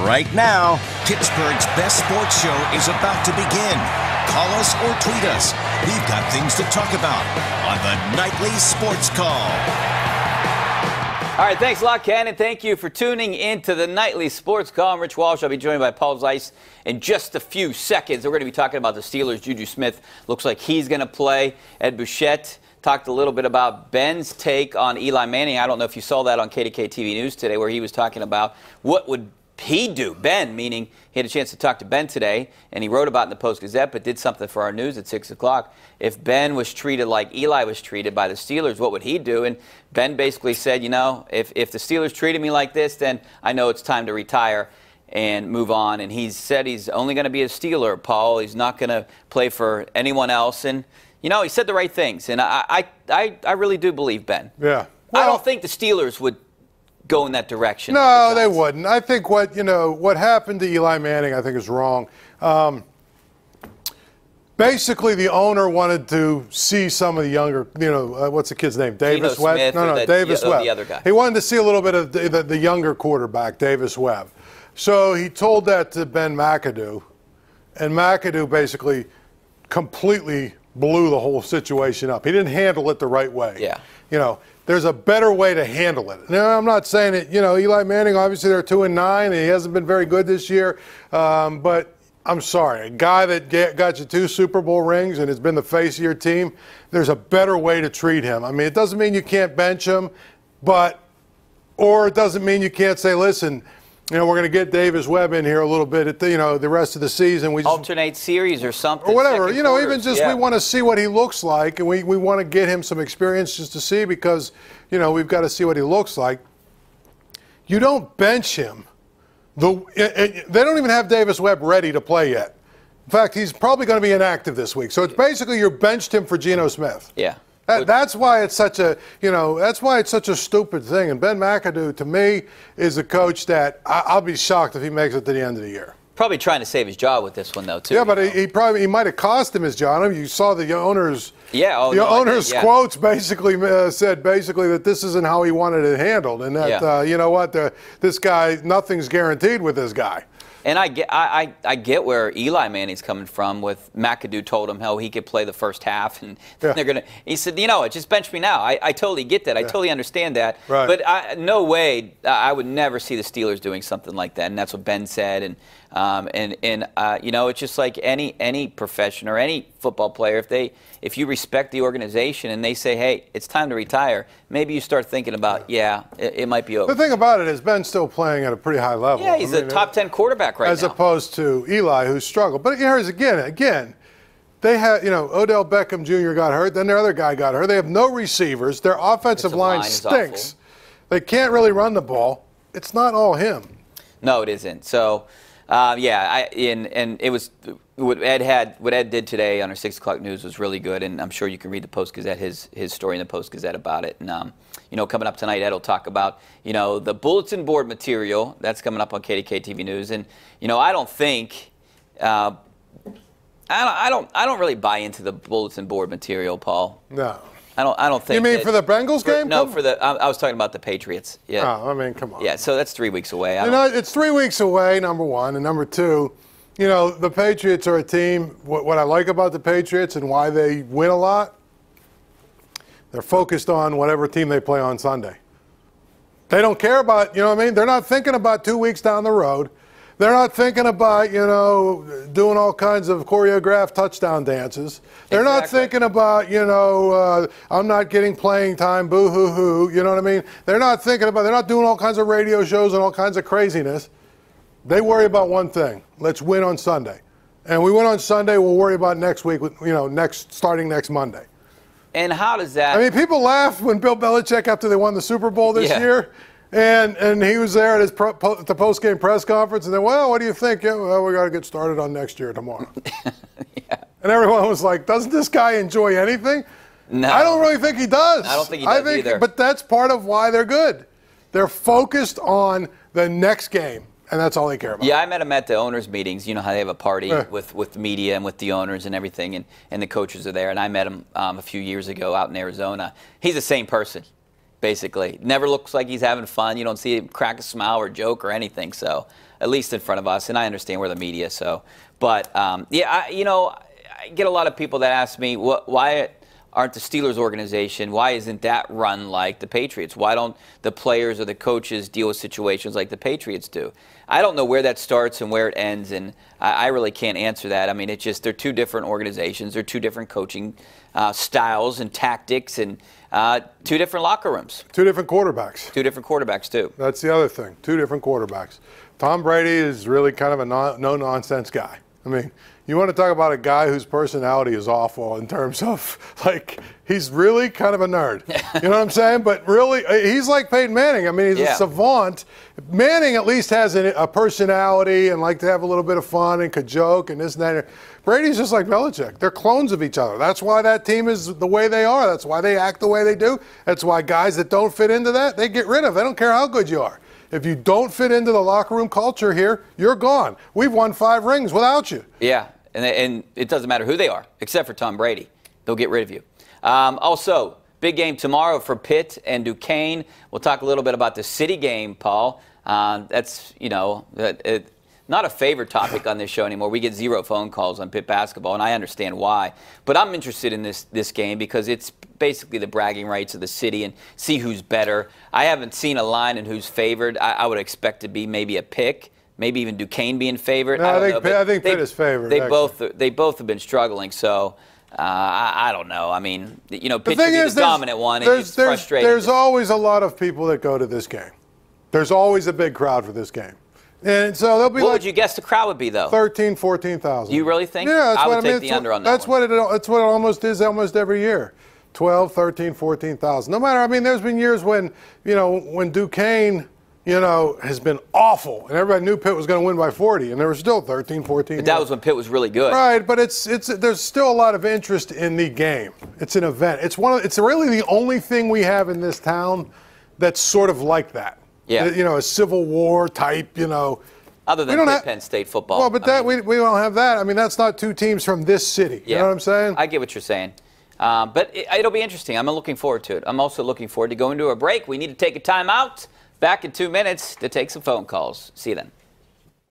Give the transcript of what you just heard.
Right now, Pittsburgh's best sports show is about to begin. Call us or tweet us. We've got things to talk about on the Nightly Sports Call. All right, thanks a lot, Ken, and thank you for tuning in to the Nightly Sports Call. I'm Rich Walsh. I'll be joined by Paul Zeise in just a few seconds. We're going to be talking about the Steelers. Juju Smith looks like he's going to play. Ed Bouchette talked a little bit about Ben's take on Eli Manning. I don't know if you saw that on KDKA-TV News today, where he was talking about what would he do. Ben, meaning he had a chance to talk to Ben today, and he wrote about it in the Post-Gazette, but did something for our news at 6 o'clock. If Ben was treated like Eli was treated by the Steelers, what would he do? And Ben basically said, you know, if the Steelers treated me like this, then I know it's time to retire and move on. And he said he's only going to be a Steeler, Paul. He's not going to play for anyone else. And, you know, he said the right things. And I really do believe Ben. Yeah. Well, I don't think the Steelers would go in that direction. No, they wouldn't. I think what happened to Eli Manning, I think, is wrong. Basically, the owner wanted to see some of the younger, what's the kid's name? Davis Webb? Davis Webb. The other guy. He wanted to see a little bit of the younger quarterback, Davis Webb. So he told that to Ben McAdoo, and McAdoo basically completely blew the whole situation up. He didn't handle it the right way. Yeah. There's a better way to handle it. Now, I'm not saying it, Eli Manning, obviously they're 2-9, and he hasn't been very good this year. But I'm sorry, a guy that got you 2 Super Bowl rings and has been the face of your team, there's a better way to treat him. I mean, it doesn't mean you can't bench him, or it doesn't mean you can't say, listen, we're going to get Davis Webb in here a little bit at the rest of the season. We just alternate series or something. Or whatever. Even just we want to see what he looks like, and we want to get him some experience just to see because, we've got to see what he looks like. You don't bench him. They don't even have Davis Webb ready to play yet. In fact, he's probably going to be inactive this week. So it's basically you benched him for Geno Smith. Yeah. That's why it's such a stupid thing. And Ben McAdoo, to me, is a coach that I'll be shocked if he makes it to the end of the year. Probably trying to save his job with this one, though, too. Yeah, but he might have cost him his job. You saw the owner's quotes basically said that this isn't how he wanted it handled, and that this guy, nothing's guaranteed with this guy. And I get where Eli Manning's coming from. With McAdoo told him how he could play the first half, and they're gonna. He said, just bench me now. I totally get that. I totally understand that. Right. But no way, I would never see the Steelers doing something like that. And that's what Ben said. And it's just like any profession or any football player. If you respect the organization and they say, hey, it's time to retire, maybe you start thinking about, it might be over. The thing about it is Ben's still playing at a pretty high level. Yeah, he's a top 10 quarterback right now. As opposed to Eli, who's struggled. But here's again, they had, Odell Beckham Jr. got hurt, then their other guy got hurt. They have no receivers. Their offensive line stinks. They can't really run the ball. It's not all him. No, it isn't. So, and it was what Ed did today on our 6 o'clock news was really good, and I'm sure you can read the Post-Gazette, his story in the Post-Gazette about it. And coming up tonight, Ed will talk about the bulletin board material that's coming up on KDKA-TV News, and I don't think I don't really buy into the bulletin board material, Paul. No. I don't think. You mean for the Bengals game? No, I was talking about the Patriots. Yeah. Oh, I mean, come on. Yeah, so that's 3 weeks away. It's 3 weeks away, number one. And number two, the Patriots are a team. What I like about the Patriots and why they win a lot, they're focused on whatever team they play on Sunday. They don't care about, they're not thinking about 2 weeks down the road. They're not thinking about, doing all kinds of choreographed touchdown dances. They're not thinking about, I'm not getting playing time, boo-hoo-hoo, you know what I mean? They're not doing all kinds of radio shows and all kinds of craziness. They worry about one thing. Let's win on Sunday. And we win on Sunday, we'll worry about next week, starting next Monday. And how does that? I mean, people laughed when Bill Belichick, after they won the Super Bowl this year, and he was there at the post-game press conference, and then, well, what do you think? Yeah, well, we got to get started on next year tomorrow. And everyone was like, doesn't this guy enjoy anything? No. I don't really think he does. I don't think he does either. But that's part of why they're good. They're focused on the next game, and that's all they care about. Yeah, I met him at the owners' meetings. You know how they have a party with the media and with the owners and everything, and the coaches are there. And I met him a few years ago out in Arizona. He's the same person. Basically, never looks like he's having fun. You don't see him crack a smile or joke or anything. So at least in front of us. And I understand we're the media, so. But, yeah, I get a lot of people that ask me, why aren't the Steelers organization, why isn't that run like the Patriots? Why don't the players or the coaches deal with situations like the Patriots do? I don't know where that starts and where it ends, and I really can't answer that. I mean, it's just they're two different organizations. They're two different coaching styles and tactics, and two different locker rooms. Two different quarterbacks. Two different quarterbacks, too. That's the other thing. Two different quarterbacks. Tom Brady is really kind of a no-nonsense guy. I mean, you want to talk about a guy whose personality is awful in terms of, like, he's really kind of a nerd. You know what I'm saying? But really, he's like Peyton Manning. I mean, he's a savant. Manning at least has a personality and like to have a little bit of fun and could joke and this and that. Brady's just like Belichick. They're clones of each other. That's why that team is the way they are. That's why they act the way they do. That's why guys that don't fit into that, they get rid of. They don't care how good you are. If you don't fit into the locker room culture here, you're gone. We've won 5 rings without you. Yeah, and it doesn't matter who they are, except for Tom Brady. They'll get rid of you. Also, big game tomorrow for Pitt and Duquesne. We'll talk a little bit about the city game, Paul. That's, not a favorite topic on this show anymore. We get 0 phone calls on Pitt basketball, and I understand why. But I'm interested in this game because it's basically the bragging rights of the city and see who's better. I haven't seen a line in who's favored. I would expect to be maybe a pick, maybe even Duquesne being favored. No, I think Pitt is favored. They both have been struggling, so I don't know. I mean, Pitt should be the dominant one. It's frustrating. There's always a lot of people that go to this game. There's always a big crowd for this game. And so they'll be what would you guess the crowd would be, though? 13,000, 14,000. You really think? Yeah, I would take the under on that. That's what it almost is almost every year. 12, 13, 14,000. No matter. I mean, there's been years when when Duquesne has been awful, and everybody knew Pitt was going to win by 40, and there were still 13, 14. But that was when Pitt was really good. Right, but there's still a lot of interest in the game. It's an event. It's really the only thing we have in this town that's sort of like that. Yeah. A Civil War type, Other than Penn State football. Well, but we don't have that. I mean, that's not two teams from this city. You know what I'm saying? I get what you're saying. But it'll be interesting. I'm looking forward to it. I'm also looking forward to going to a break. We need to take a timeout. Back in 2 minutes to take some phone calls. See you then.